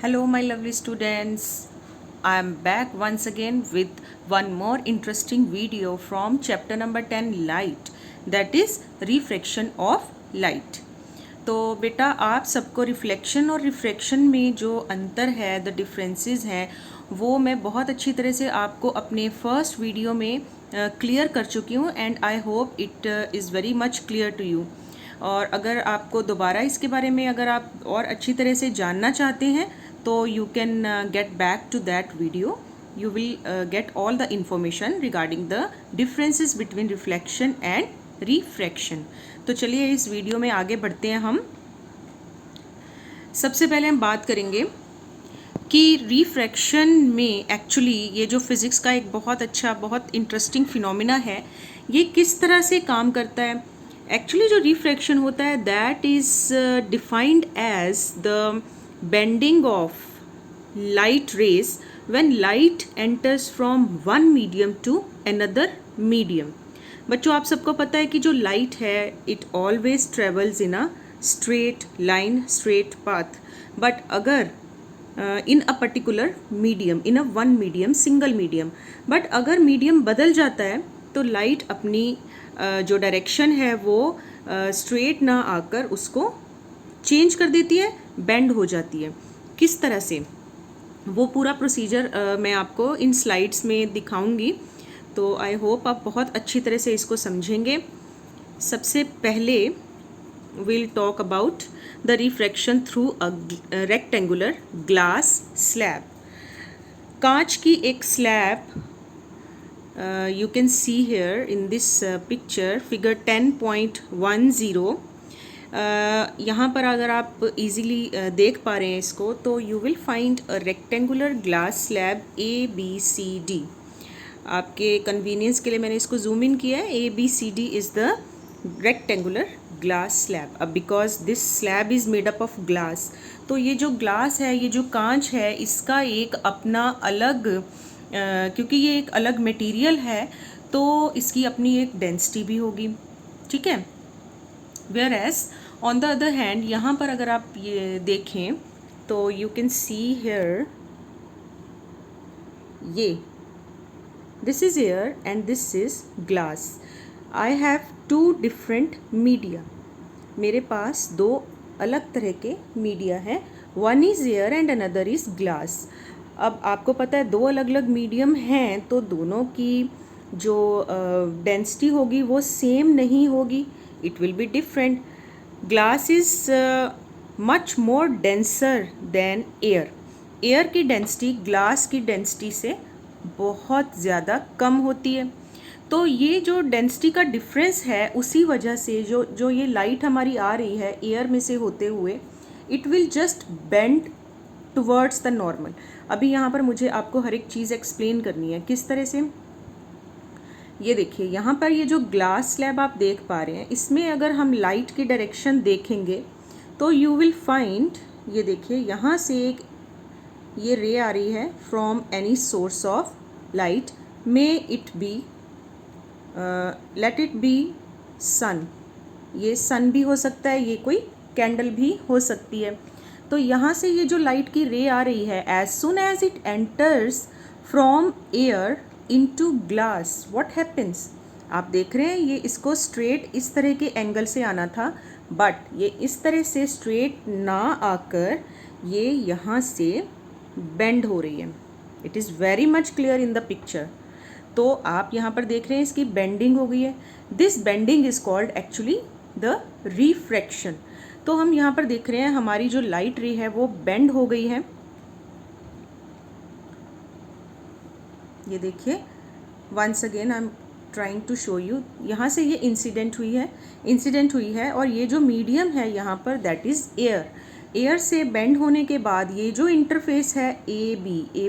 Hello, my lovely students. I am back once again with one more interesting video from chapter number 10 light, that is refraction of light. तो बेटा आप सबको reflection और refraction में जो अंतर है, द डिफरेंसेस हैं, वो मैं बहुत अच्छी तरह से आपको अपने फर्स्ट वीडियो में क्लियर कर चुकी हूँ and I hope it is very much clear to you. और अगर आपको दोबारा इसके बारे में अगर आप और अच्छी तरह से जानना चाहते हैं तो you can get back to that video. You will get all the information regarding the differences between reflection and refraction. तो चलिए इस वीडियो में आगे बढ़ते हैं हम. सबसे पहले हम बात करेंगे कि रिफ्रैक्शन में एक्चुअली ये जो फिज़िक्स का एक बहुत अच्छा बहुत इंटरेस्टिंग फिनोमिना है, ये किस तरह से काम करता है. एक्चुअली जो रिफ्रैक्शन होता है that is defined as the bending of light rays when light enters from one medium to another medium. बच्चों आप सबको पता है कि जो लाइट है it always travels in a straight line, straight path. But अगर in a particular medium, in a one medium, single medium, but अगर मीडियम बदल जाता है तो लाइट अपनी जो डायरेक्शन है वो स्ट्रेट ना आकर उसको चेंज कर देती है, बेंड हो जाती है. किस तरह से वो पूरा प्रोसीजर मैं आपको इन स्लाइड्स में दिखाऊंगी. तो आई होप आप बहुत अच्छी तरह से इसको समझेंगे. सबसे पहले we'll talk about the refraction through a rectangular glass slab. कांच की एक slab you can see here in this picture figure 10.10. यहाँ पर अगर आप इजीली देख पा रहे हैं इसको तो you will find a rectangular glass slab ABCD. आपके कन्वीनियंस के लिए मैंने इसको जूम इन किया है. ABCD is the rectangular glass slab. अब because this slab is made up of glass, तो ये जो ग्लास है, ये जो कांच है, इसका एक अपना अलग क्योंकि ये एक अलग मटेरियल है तो इसकी अपनी एक डेंसिटी भी होगी. ठीक है. Whereas on the other hand यहाँ पर अगर आप ये देखें तो यू कैन सी हेयर ये this is air and this is glass. I have two different media. मेरे पास दो अलग तरह के मीडिया हैं. One is air and another is glass. अब आपको पता है दो अलग अलग मीडियम हैं तो दोनों की जो डेंसिटी होगी वो सेम नहीं होगी. It will be different. Glass is much more denser than air. Air की डेंसिटी ग्लास की डेंसिटी से बहुत ज़्यादा कम होती है. तो ये जो डेंसिटी का डिफरेंस है उसी वजह से जो ये लाइट हमारी आ रही है एयर में से होते हुए it will just bend towards the normal. अभी यहाँ पर मुझे आपको हर एक चीज़ एक्सप्लेन करनी है. किस तरह से, ये देखिए यहाँ पर ये जो ग्लास स्लैब आप देख पा रहे हैं इसमें अगर हम लाइट की डायरेक्शन देखेंगे तो यू विल फाइंड, ये देखिए यहाँ से एक ये रे आ रही है from any source of light. May it be let it be sun. ये सन भी हो सकता है, ये कोई कैंडल भी हो सकती है. तो यहाँ से ये जो लाइट की रे आ रही है as soon as it enters from air into glass what happens. आप देख रहे हैं ये इसको स्ट्रेट इस तरह के एंगल से आना था बट ये इस तरह से स्ट्रेट ना आकर ये यहाँ से बेंड हो रही है. It is very much clear in the picture. तो आप यहाँ पर देख रहे हैं इसकी बेंडिंग हो गई है. This bending is called actually the refraction. तो हम यहाँ पर देख रहे हैं हमारी जो लाइट रे है वो बेंड हो गई है. ये देखिए once again I am trying to show you. यहाँ से ये इंसिडेंट हुई है और ये जो मीडियम है यहाँ पर दैट इज़ एयर. एयर से बेंड होने के बाद ये जो इंटरफेस है A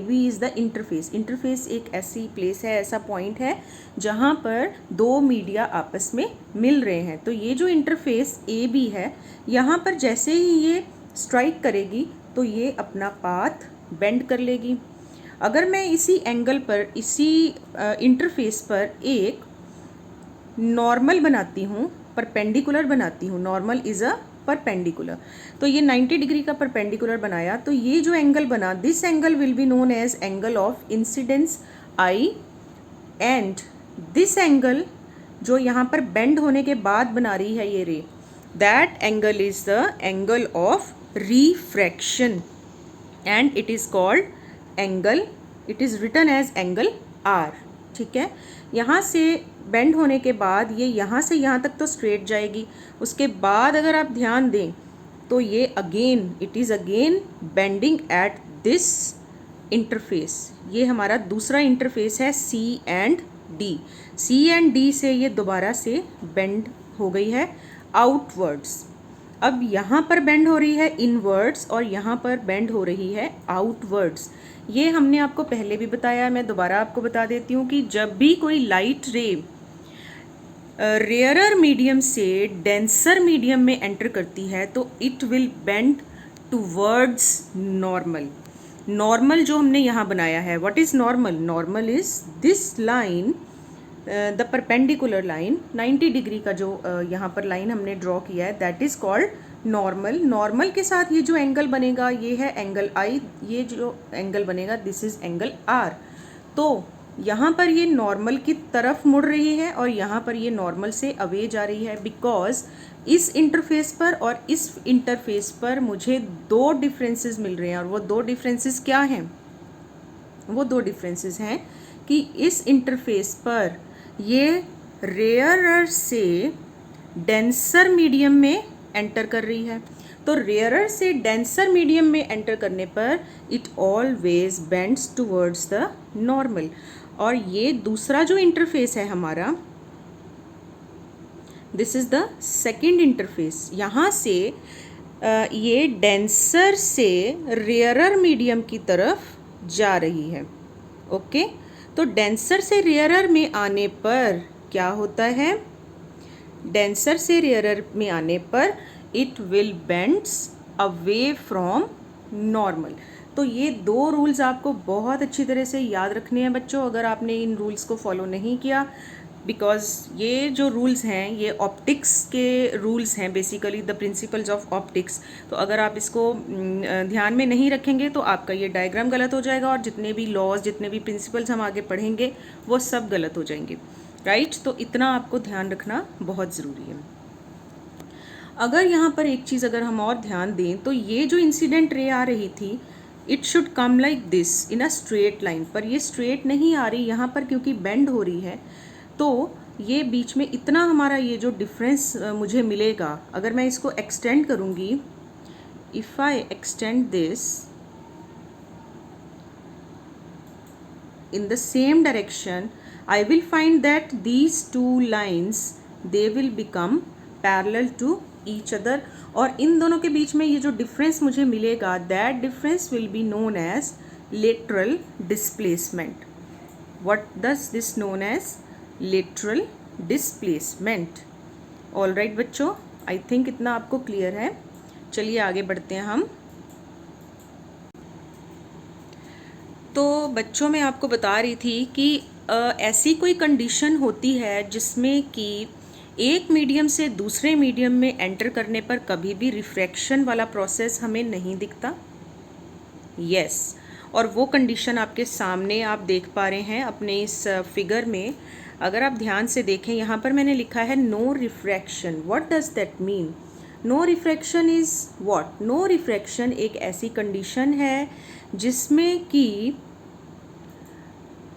B is the interface. Interface एक ऐसी प्लेस है, ऐसा पॉइंट है जहाँ पर दो मीडिया आपस में मिल रहे हैं. तो ये जो इंटरफेस ए बी है यहाँ पर जैसे ही ये स्ट्राइक करेगी तो ये अपना पाथ बेंड कर लेगी. अगर मैं इसी एंगल पर, इसी इंटरफेस पर एक नॉर्मल बनाती हूँ, परपेंडिकुलर बनाती हूँ. Normal is a perpendicular. तो ये 90 डिग्री का परपेंडिकुलर बनाया, तो ये जो एंगल बना, this angle will be known as angle of incidence I, and this angle जो यहाँ पर बेंड होने के बाद बना रही है ये ray, that angle is the angle of refraction and it is called angle, it is written as angle R. ठीक है, यहाँ से बेंड होने के बाद ये यहाँ से यहाँ तक तो स्ट्रेट जाएगी, उसके बाद अगर आप ध्यान दें तो ये again it is again bending at this interface. ये हमारा दूसरा इंटरफेस है C and D. C and D से ये दोबारा से बेंड हो गई है आउटवर्ड्स। अब यहाँ पर बेंड हो रही है इनवर्ड्स और यहाँ पर बेंड हो रही है आउटवर्ड्स। ये हमने आपको पहले भी बताया, मैं दोबारा आपको बता देती हूँ कि जब भी कोई लाइट रे रेयरर मीडियम से डेंसर मीडियम में एंटर करती है तो it will bend towards normal. Normal जो हमने यहाँ बनाया है, what is normal? Normal is this line, the perpendicular line, 90 degree का जो यहाँ पर लाइन हमने ड्रॉ किया है, that is called normal. Normal के साथ ये जो एंगल बनेगा ये है एंगल आई, ये जो एंगल बनेगा दिस इज़ एंगल आर। तो यहाँ पर ये नॉर्मल की तरफ मुड़ रही है और यहाँ पर ये नॉर्मल से अवे जा रही है, बिकॉज इस इंटरफेस पर और इस इंटरफेस पर मुझे दो डिफरेंसेस मिल रहे हैं। और वो दो डिफरेंसेस क्या हैं? वो दो डिफरेंसेस हैं कि इस इंटरफेस पर ये रेयरर से डेंसर मीडियम में एंटर कर रही है। तो रेयरर से डेंसर मीडियम में एंटर करने पर it always bends towards the normal. और ये दूसरा जो इंटरफेस है हमारा, this is the second interface. यहाँ से ये डेंसर से रेयरर मीडियम की तरफ जा रही है। ओके, तो डेंसर से रेयरर में आने पर क्या होता है? डेंसर से रेयरर में आने पर it will bends away from normal. तो ये दो रूल्स आपको बहुत अच्छी तरह से याद रखने हैं बच्चों, अगर आपने इन रूल्स को फॉलो नहीं किया, बिकॉज ये जो रूल्स हैं ये ऑप्टिक्स के रूल्स हैं, basically the principles of optics. तो अगर आप इसको ध्यान में नहीं रखेंगे तो आपका ये डायग्राम गलत हो जाएगा और जितने भी लॉज, जितने भी प्रिंसिपल्स हम आगे पढ़ेंगे वो सब गलत हो जाएंगे, राइट? तो इतना आपको ध्यान रखना बहुत ज़रूरी है। अगर यहाँ पर एक चीज़ अगर हम और ध्यान दें तो ये जो इंसिडेंट रे आ रही थी, it should come like this in a straight line, पर ये स्ट्रेट नहीं आ रही यहाँ पर क्योंकि बेंड हो रही है। तो ये बीच में इतना हमारा ये जो डिफरेंस मुझे मिलेगा, अगर मैं इसको एक्सटेंड करूँगी, if I extend this in the same direction, I will find that these two lines they will become parallel to each other। और इन दोनों के बीच में ये जो डिफरेंस मुझे मिलेगा, that difference will be known as lateral displacement। What does this known as? lateral displacement। All right बच्चों, I think इतना आपको क्लियर है। चलिए आगे बढ़ते हैं हम। तो बच्चों मैं आपको बता रही थी कि ऐसी कोई कंडीशन होती है जिसमें कि एक मीडियम से दूसरे मीडियम में एंटर करने पर कभी भी रिफ्रैक्शन वाला प्रोसेस हमें नहीं दिखता। यस, और वो कंडीशन आपके सामने आप देख पा रहे हैं अपने इस फिगर में। अगर आप ध्यान से देखें, यहाँ पर मैंने लिखा है no refraction. What does that mean? No refraction is what? No refraction एक ऐसी कंडीशन है जिसमें कि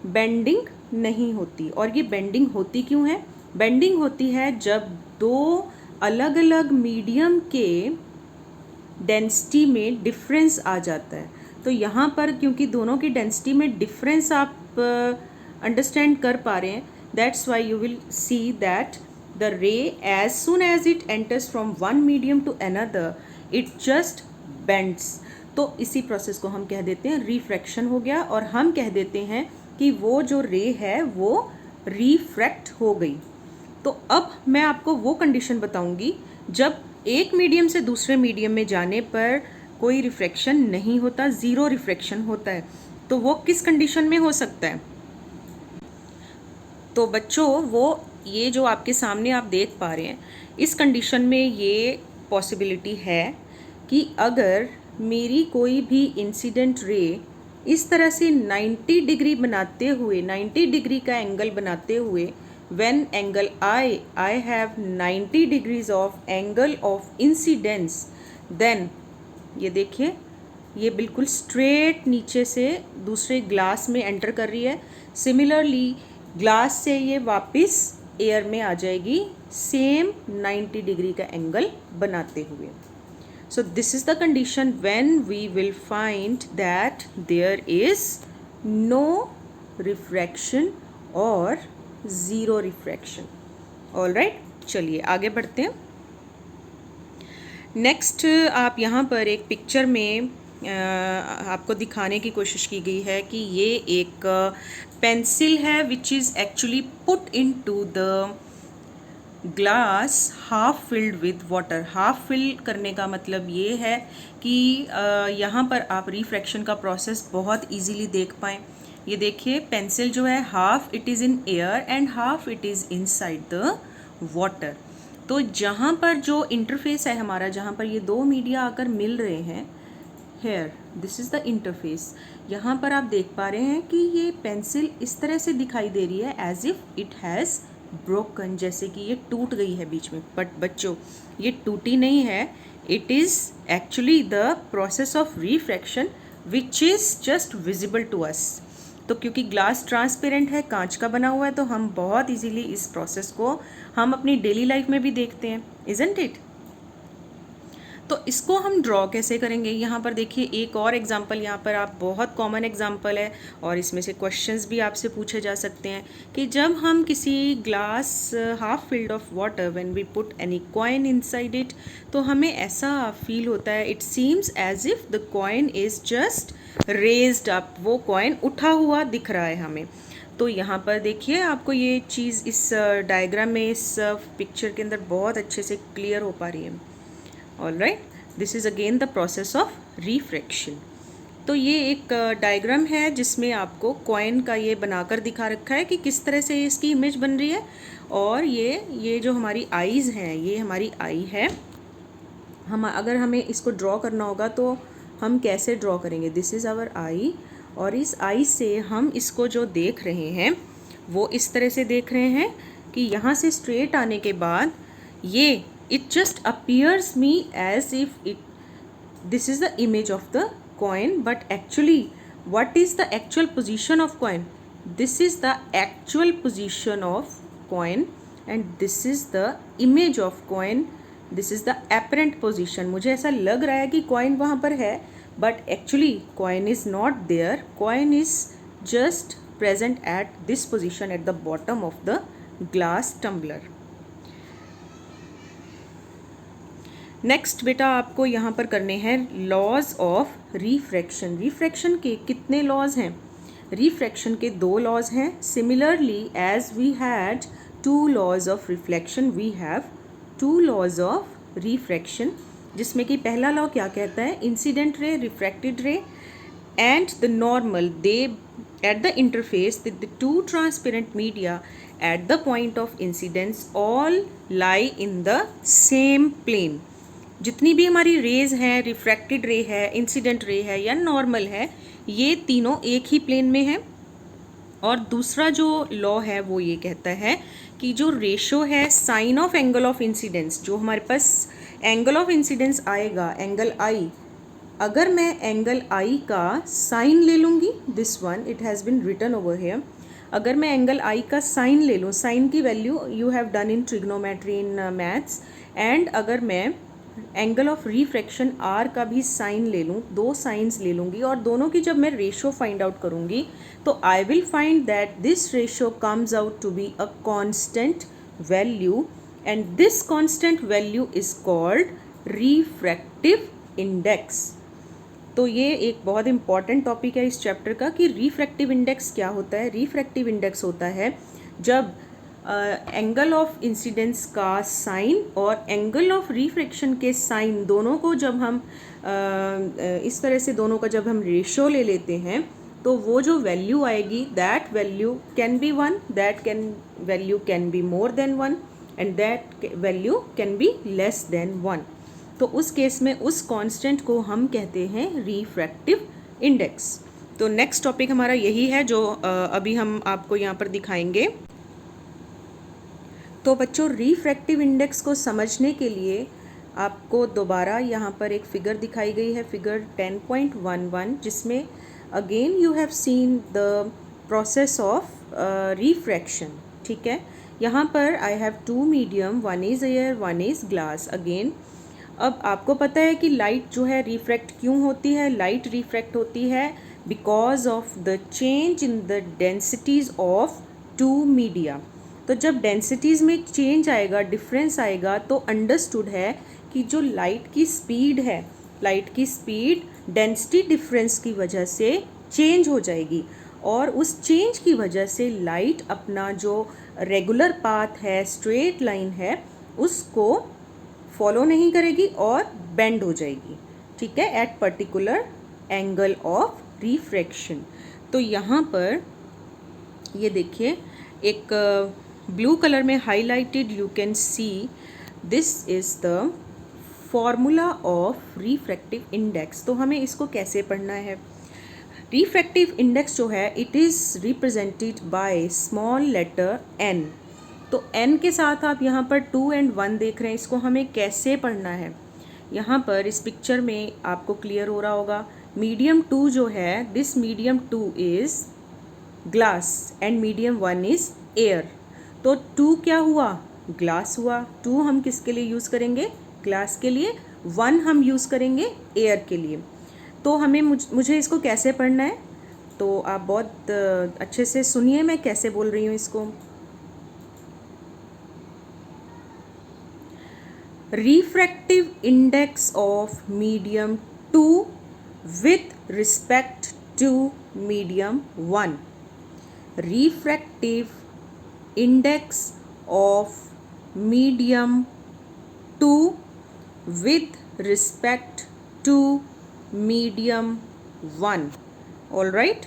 बेंडिंग नहीं होती। और ये बेंडिंग होती क्यों है? बेंडिंग होती है जब दो अलग अलग मीडियम के डेंसिटी में डिफरेंस आ जाता है। तो यहाँ पर क्योंकि दोनों की डेंसिटी में डिफरेंस आप अंडरस्टैंड कर पा रहे हैं, that's why you will see that the ray as soon as it enters from one medium to another it just bends। तो इसी प्रोसेस को हम कह देते हैं रिफ्रैक्शन हो गया, और हम कह देते हैं कि वो जो रे है वो रिफ्रैक्ट हो गई। तो अब मैं आपको वो कंडीशन बताऊंगी जब एक मीडियम से दूसरे मीडियम में जाने पर कोई रिफ्रैक्शन नहीं होता, ज़ीरो रिफ्रैक्शन होता है। तो वो किस कंडीशन में हो सकता है? तो बच्चों वो ये जो आपके सामने आप देख पा रहे हैं, इस कंडीशन में ये पॉसिबिलिटी है कि अगर मेरी कोई भी इंसिडेंट रे इस तरह से 90 डिग्री बनाते हुए, 90 डिग्री का एंगल बनाते हुए, when angle I have 90 degrees of angle of incidence, then ये देखिए ये बिल्कुल स्ट्रेट नीचे से दूसरे ग्लास में एंटर कर रही है। सिमिलरली ग्लास से ये वापस एयर में आ जाएगी सेम 90 डिग्री का एंगल बनाते हुए। So this is the condition when we will find that there is no refraction or zero refraction. All right, चलिए आगे बढ़ते हैं। नेक्स्ट आप यहाँ पर एक पिक्चर में आपको दिखाने की कोशिश की गई है कि ये एक पेंसिल है which is actually put into the glass half filled with water. Half fill करने का मतलब ये है कि यहाँ पर आप रिफ्रैक्शन का प्रोसेस बहुत इजीली देख पाएँ। ये देखिए पेंसिल जो है half it is in air and half it is inside the water. तो जहाँ पर जो इंटरफेस है हमारा, जहाँ पर ये दो मीडिया आकर मिल रहे हैं, here this is the interface, यहाँ पर आप देख पा रहे हैं कि ये पेंसिल इस तरह से दिखाई दे रही है as if it has broken, जैसे कि ये टूट गई है बीच में। बट बच्चों ये टूटी नहीं है, it is actually the process of refraction which is just visible to us. तो क्योंकि ग्लास ट्रांसपेरेंट है, कांच का बना हुआ है, तो हम बहुत इजीली इस प्रोसेस को हम अपनी डेली लाइफ में भी देखते हैं, इजंट इट। तो इसको हम ड्रॉ कैसे करेंगे, यहाँ पर देखिए एक और एग्जांपल, यहाँ पर आप बहुत कॉमन एग्जांपल है और इसमें से क्वेश्चंस भी आपसे पूछे जा सकते हैं कि जब हम किसी glass half filled of water when we put any coin inside it, तो हमें ऐसा फील होता है, it seems as if the coin is just raised up, वो कॉइन उठा हुआ दिख रहा है हमें। तो यहाँ पर देखिए आपको ये चीज़ इस डायग्राम में, इस पिक्चर के अंदर बहुत अच्छे से क्लियर हो पा रही है। All right, this is again the process of refraction. तो ये एक डायग्राम है जिसमें आपको कॉइन का ये बनाकर दिखा रखा है कि किस तरह से इसकी इमेज बन रही है। और ये जो हमारी आईज़ हैं, ये हमारी आई है। हम अगर हमें इसको ड्रॉ करना होगा तो हम कैसे ड्रॉ करेंगे, दिस इज़ आवर आई, और इस आई से हम इसको जो देख रहे हैं वो इस तरह से देख रहे हैं कि यहाँ से स्ट्रेट आने के बाद ये it just appears me as if this is the image of the coin, but actually what is the actual position of coin? This is the actual position of coin and this is the image of coin, this is the apparent position। मुझे ऐसा लग रहा है कि coin वहाँ पर है, but actually coin is not there, coin is just present at this position at the bottom of the glass tumbler। Next बेटा आपको यहाँ पर करने हैं लॉज ऑफ रिफ्रैक्शन। रिफ्रैक्शन के कितने लॉज हैं, रिफ्रैक्शन के 2 लॉज हैं। Similarly as we had 2 laws of reflection, we have 2 laws of refraction, जिसमें कि पहला लॉ क्या कहता है, incident ray, refracted ray and the normal, they at the interface the 2 transparent media at the point of incidence all lie in the same plane. जितनी भी हमारी raise हैं, रिफ्रैक्टेड रे है, इंसिडेंट रे है या नॉर्मल है, ये तीनों एक ही प्लेन में है। और दूसरा जो लॉ है वो ये कहता है कि जो रेशो है sine of angle of incidence, जो हमारे पास एंगल ऑफ इंसिडेंस आएगा, एंगल आई, अगर मैं एंगल आई का साइन ले लूँगी, this one it has been written over here, अगर मैं एंगल आई का साइन ले लूँ, साइन की value you have done in trigonometry in maths, and अगर मैं एंगल ऑफ रिफ्रैक्शन आर का भी साइन ले लूँ, 2 साइंस ले लूँगी और दोनों की जब मैं रेशो फाइंड आउट करूँगी तो I will find that this ratio comes out to be a constant value and this constant value is called refractive index. तो ये एक बहुत इंपॉर्टेंट टॉपिक है इस चैप्टर का कि रिफ्रैक्टिव इंडेक्स क्या होता है। रिफ्रैक्टिव इंडेक्स होता है जब एंगल ऑफ इंसिडेंस का साइन और एंगल ऑफ रिफ्रैक्शन के साइन दोनों को जब हम इस तरह से दोनों का जब हम रेशो ले लेते हैं तो वो जो वैल्यू आएगी, that value can be 1, that value can be more than 1 and that value can be less than 1। तो उस केस में उस कांस्टेंट को हम कहते हैं रिफ्रैक्टिव इंडेक्स। तो नेक्स्ट टॉपिक हमारा यही है जो अभी हम आपको यहाँ पर दिखाएंगे। तो बच्चों, रिफ्रैक्टिव इंडेक्स को समझने के लिए आपको दोबारा यहाँ पर एक फिगर दिखाई गई है, फिगर 10.11, जिसमें again you have seen the process of refraction. ठीक है, यहाँ पर I have two medium, one is air, one is glass. Again अब आपको पता है कि लाइट जो है रिफ्रैक्ट क्यों होती है। लाइट रिफ्रैक्ट होती है because of the change in the densities of two media. तो जब डेंसिटीज़ में चेंज आएगा, डिफरेंस आएगा, तो अंडरस्टूड है कि जो लाइट की स्पीड है, लाइट की स्पीड डेंसिटी डिफरेंस की वजह से चेंज हो जाएगी, और उस चेंज की वजह से लाइट अपना जो रेगुलर पाथ है, स्ट्रेट लाइन है, उसको फॉलो नहीं करेगी और बेंड हो जाएगी। ठीक है, at particular angle of refraction. तो यहाँ पर ये देखिए, एक ब्लू कलर में highlighted you can see this is the formula of refractive index. तो हमें इसको कैसे पढ़ना है? रिफ्रैक्टिव इंडेक्स जो है it is represented by small letter n। तो n के साथ आप यहाँ पर 2 and 1 देख रहे हैं, इसको हमें कैसे पढ़ना है? यहाँ पर इस पिक्चर में आपको क्लियर हो रहा होगा, मीडियम 2 जो है, this medium 2 is glass and medium 1 is air. तो 2 क्या हुआ? ग्लास हुआ। 2 हम किसके लिए यूज़ करेंगे? ग्लास के लिए। 1 हम यूज़ करेंगे एयर के लिए। तो हमें मुझे इसको कैसे पढ़ना है? तो आप बहुत अच्छे से सुनिए मैं कैसे बोल रही हूँ इसको। Refractive index of medium 2 with respect to medium 1। Refractive index of medium 2 with respect to medium 1। All right,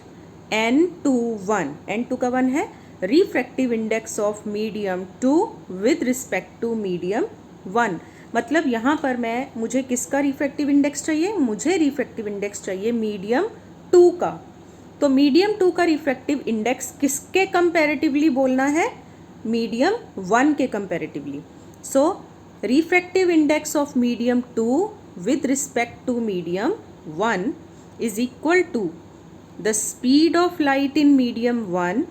n2 1, n2 का 1 है। Refractive index of medium 2 with respect to medium 1, मतलब यहाँ पर मुझे किसका रिफ्रैक्टिव इंडेक्स चाहिए? मुझे रिफ्रैक्टिव इंडेक्स चाहिए मीडियम 2 का। तो मीडियम 2 का रिफ्रैक्टिव इंडेक्स किसके कंपैरेटिवली बोलना है? मीडियम 1 के comparatively. So refractive index of medium 2 with respect to medium 1 is equal to the speed of light in medium 1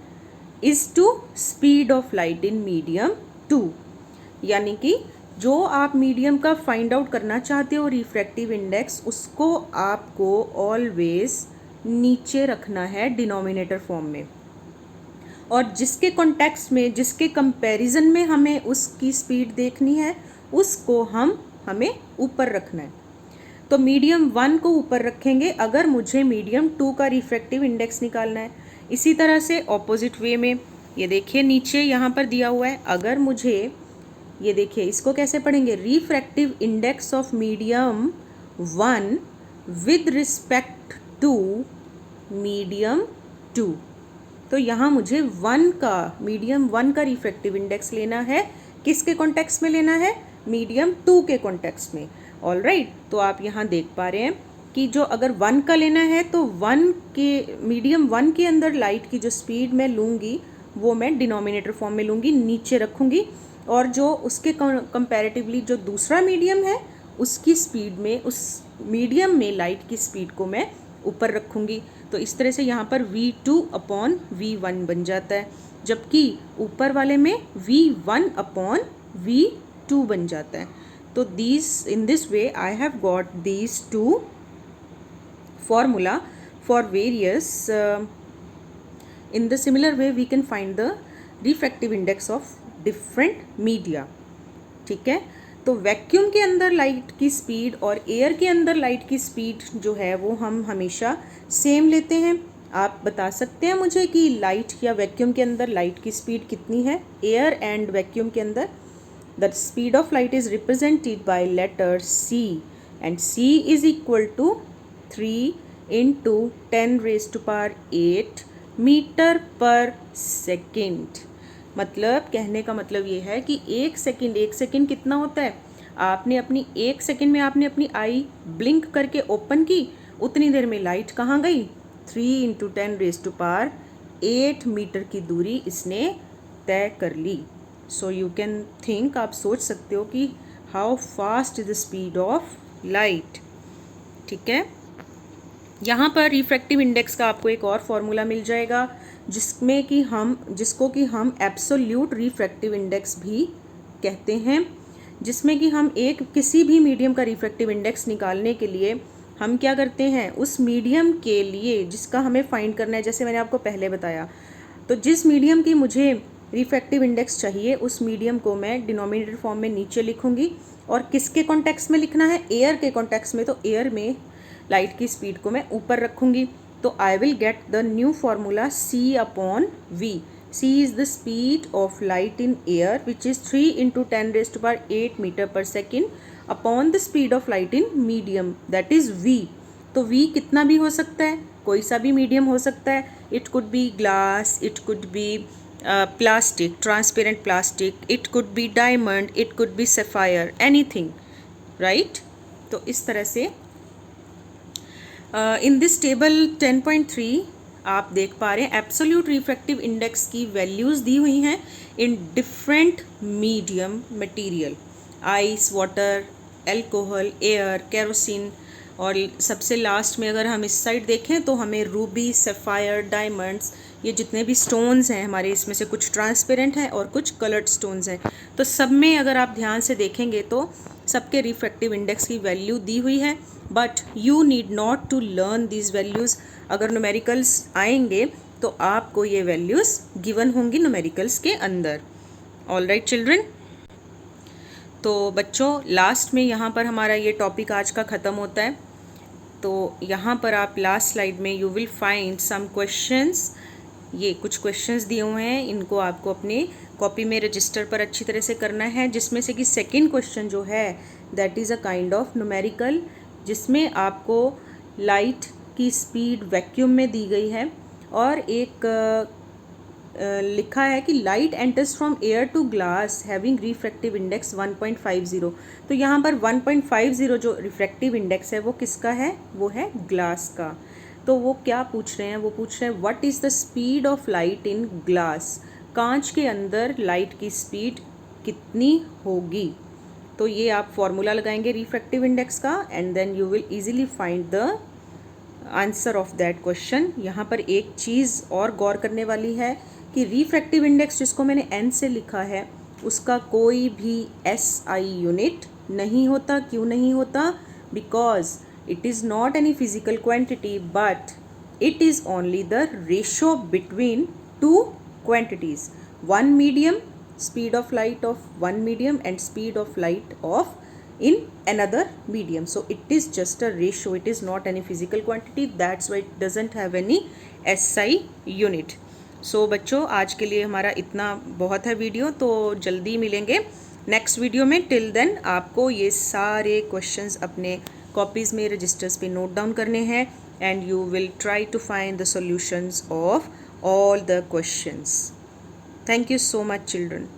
is to speed of light in medium 2। यानी कि जो आप medium का find out करना चाहते हो रिफ्रैक्टिव इंडेक्स, उसको आपको ऑलवेज नीचे रखना है डिनोमिनेटर फॉर्म में, और जिसके कॉन्टेक्स्ट में, जिसके कंपैरिजन में हमें उसकी स्पीड देखनी है, उसको हमें ऊपर रखना है। तो मीडियम 1 को ऊपर रखेंगे अगर मुझे मीडियम 2 का रिफ्रैक्टिव इंडेक्स निकालना है। इसी तरह से ऑपोजिट वे में, ये देखिए नीचे यहाँ पर दिया हुआ है, अगर मुझे, ये देखिए इसको कैसे पढ़ेंगे? Refractive index of medium 1 with respect to medium 2। तो यहाँ मुझे 1 का, मीडियम 1 का रिफ्रैक्टिव इंडेक्स लेना है। किसके कॉन्टेक्स्ट में लेना है? मीडियम 2 के कॉन्टेक्स्ट में। ऑल राइट, तो आप यहाँ देख पा रहे हैं कि जो अगर 1 का लेना है तो 1 के, मीडियम 1 के अंदर लाइट की जो स्पीड मैं लूँगी वो मैं डिनोमिनेटर फॉर्म में लूँगी, नीचे रखूँगी, और जो उसके कंपैरेटिवली जो दूसरा मीडियम है उसकी स्पीड में, उस मीडियम में लाइट की स्पीड को मैं ऊपर रखूँगी। तो इस तरह से यहाँ पर v2 अपॉन v1 बन जाता है, जबकि ऊपर वाले में v1 अपॉन v2 बन जाता है। तो in this way I have got these two formula for various in the similar way we can find the refractive index of different media। ठीक है, तो वैक्यूम के अंदर लाइट की स्पीड और एयर के अंदर लाइट की स्पीड जो है वो हम हमेशा सेम लेते हैं। आप बता सकते हैं मुझे कि लाइट या वैक्यूम के अंदर लाइट की स्पीड कितनी है? एयर एंड वैक्यूम के अंदर the speed of light is represented by letter c, and c is equal to 3 into 10⁸ metre per second. मतलब कहने का मतलब ये है कि एक सेकेंड कितना होता है? आपने अपनी 1 सेकेंड में आपने अपनी आई ब्लिंक करके ओपन की, उतनी देर में लाइट कहाँ गई? 3 × 10⁸ मीटर की दूरी इसने तय कर ली। सो यू कैन थिंक, आप सोच सकते हो कि how fast is the speed of light. ठीक है, यहाँ पर रिफ्रैक्टिव इंडेक्स का आपको एक और फॉर्मूला मिल जाएगा जिसको कि हम एब्सोल्यूट रिफ्रैक्टिव इंडेक्स भी कहते हैं, जिसमें कि हम किसी भी मीडियम का रिफ्रैक्टिव इंडेक्स निकालने के लिए हम क्या करते हैं, उस मीडियम के लिए जिसका हमें फाइंड करना है, जैसे मैंने आपको पहले बताया, तो जिस मीडियम की मुझे रिफ्रैक्टिव इंडेक्स चाहिए उस मीडियम को मैं डिनोमिनेटर फॉर्म में नीचे लिखूंगी, और किसके कॉन्टेक्स्ट में लिखना है? एयर के कॉन्टेक्स्ट में, तो एयर में लाइट की स्पीड को मैं ऊपर रखूंगी, तो I will get the new formula C/V। C is the speed of light in air which is 3 × 10⁸ metre per second upon the speed of light in medium, that is V। तो V कितना भी हो सकता है, कोई सा भी medium हो सकता है। It could be glass, it could be plastic, transparent plastic, it could be diamond, it could be sapphire, anything, right. तो इस तरह से इन दिस टेबल 10.3 आप देख पा रहे हैं एब्सोल्यूट रिफ्रैक्टिव इंडेक्स की वैल्यूज़ दी हुई हैं in different medium material, ice, water, alcohol, air, kerosene, और सबसे लास्ट में अगर हम इस साइड देखें तो हमें रूबी, सफ़ायर, डायमंड्स, ये जितने भी स्टोन्स हैं हमारे, इसमें से कुछ ट्रांसपेरेंट हैं और कुछ कलर्ड स्टोन्स हैं। तो सब में अगर आप ध्यान से देखेंगे तो सबके रिफ्रैक्टिव इंडेक्स की वैल्यू दी हुई है, but you need not to learn these values. अगर न्यूमेरिकल्स आएंगे तो आपको ये वैल्यूज़ गिवन होंगी न्यूमेरिकल्स के अंदर। ऑल राइट चिल्ड्रन, तो बच्चों लास्ट में यहाँ पर हमारा ये टॉपिक आज का ख़त्म होता है। तो यहाँ पर आप लास्ट स्लाइड में you will find some questions, ये कुछ क्वेश्चंस दिए हुए हैं, इनको आपको अपने कॉपी में रजिस्टर पर अच्छी तरह से करना है, जिसमें से कि सेकंड क्वेश्चन जो है that is a kind of numerical, जिसमें आपको लाइट की स्पीड वैक्यूम में दी गई है और एक लिखा है कि light enters from air to glass having refractive index 1.50। तो यहाँ पर 1.50 जो रिफ्रैक्टिव इंडेक्स है वो किसका है? वो है ग्लास का। तो वो क्या पूछ रहे हैं? वो पूछ रहे हैं what is the speed of light in glass, कांच के अंदर लाइट की स्पीड कितनी होगी। तो ये आप फॉर्मूला लगाएंगे रिफ्रैक्टिव इंडेक्स का and then you will easily find the answer of that question. यहाँ पर एक चीज़ और गौर करने वाली है कि रिफ्रैक्टिव इंडेक्स जिसको मैंने n से लिखा है उसका कोई भी SI यूनिट नहीं होता। क्यों नहीं होता? Because it is not any physical quantity but it is only the ratio between two quantities, one medium, speed of light of one medium and speed of light of in another medium. So it is just a ratio, it is not any physical quantity, that's why it doesn't have any SI unit. So बच्चों आज के लिए हमारा इतना बहुत है video, तो जल्दी मिलेंगे नेक्स्ट वीडियो में। टिल देन आपको ये सारे क्वेश्चंस अपने कॉपीज़ में रजिस्टर्स पे नोट डाउन करने हैं and you will try to find the solutions of all the questions. Thank you so much children.